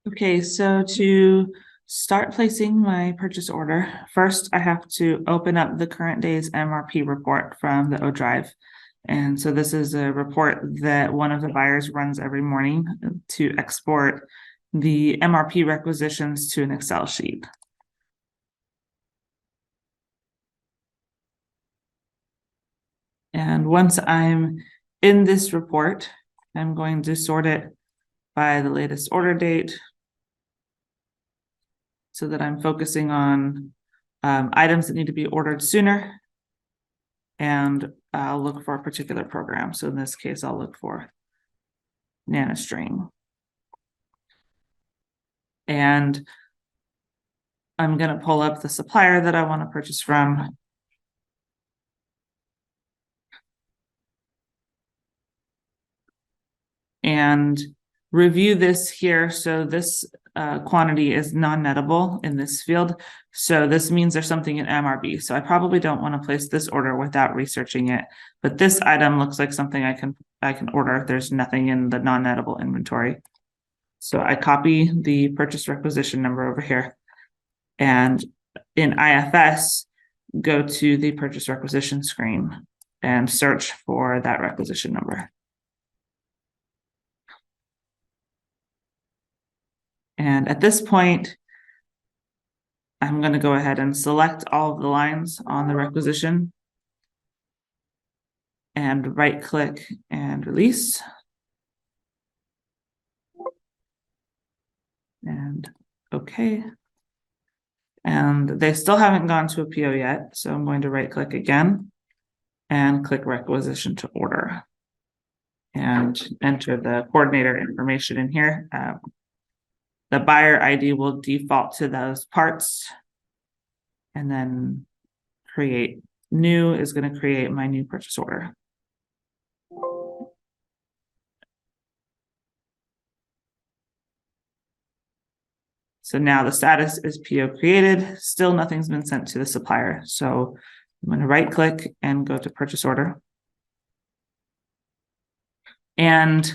Okay, so to start placing my purchase order, first I have to open up the current day's MRP report from the O Drive. And so this is a report that one of the buyers runs every morning to export the MRP requisitions to an Excel sheet. And once I'm in this report, I'm going to sort it by the latest order date so that I'm focusing on items that need to be ordered sooner. And I'll look for a particular program. So in this case, I'll look for NanoString. And I'm going to pull up the supplier that I want to purchase from. And review this here. So this quantity is non-nettable in this field. So this means there's something in MRB. So I probably don't want to place this order without researching it. But this item looks like something I can order. There's nothing in the non-nettable inventory. So I copy the purchase requisition number over here. And in IFS, go to the purchase requisition screen and search for that requisition number. And at this point, I'm going to go ahead and select all of the lines on the requisition and right click and release. And okay. And they still haven't gone to a PO yet. So I'm going to right click again and click requisition to order and enter the coordinator information in here. The buyer ID will default to those parts, and then create new is going to create my new purchase order. So now the status is PO created. Still nothing's been sent to the supplier. So I'm going to right click and go to purchase order. And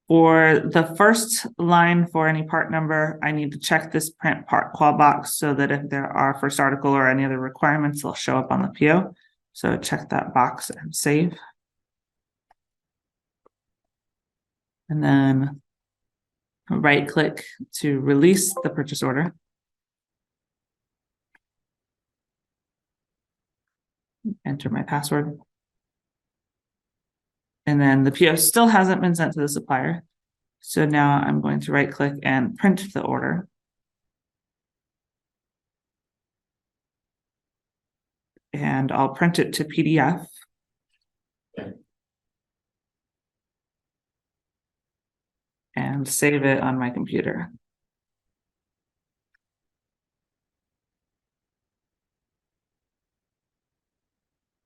for the first line for any part number, I need to check this print part qual box so that if there are first article or any other requirements, they'll show up on the PO. So check that box and save. And then right click to release the purchase order. Enter my password. And then the PO still hasn't been sent to the supplier. So now I'm going to right click and print the order. And I'll print it to PDF. And save it on my computer.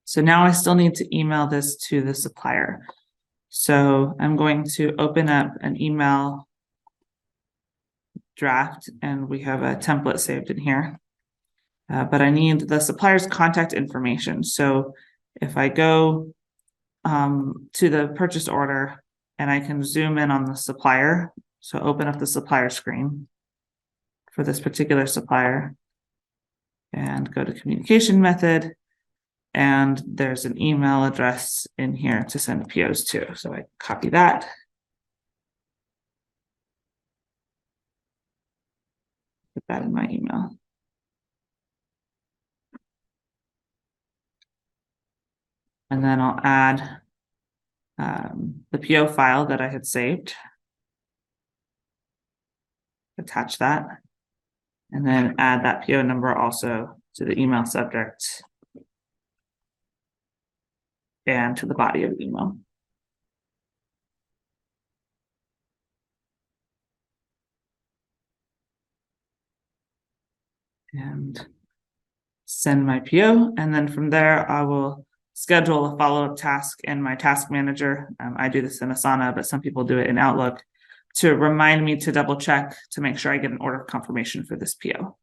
So now I still need to email this to the supplier. So I'm going to open up an email draft, and we have a template saved in here. But I need the supplier's contact information. So if I go to the purchase order and I can zoom in on the supplier, so open up the supplier screen for this particular supplier and go to communication method. And there's an email address in here to send POs to. So I copy that. Put that in my email. And then I'll add the PO file that I had saved. Attach that. And then add that PO number also to the email subject and to the body of the email. And send my PO. And then from there, I will schedule a follow-up task in my task manager. I do this in Asana, but some people do it in Outlook to remind me to double check to make sure I get an order confirmation for this PO.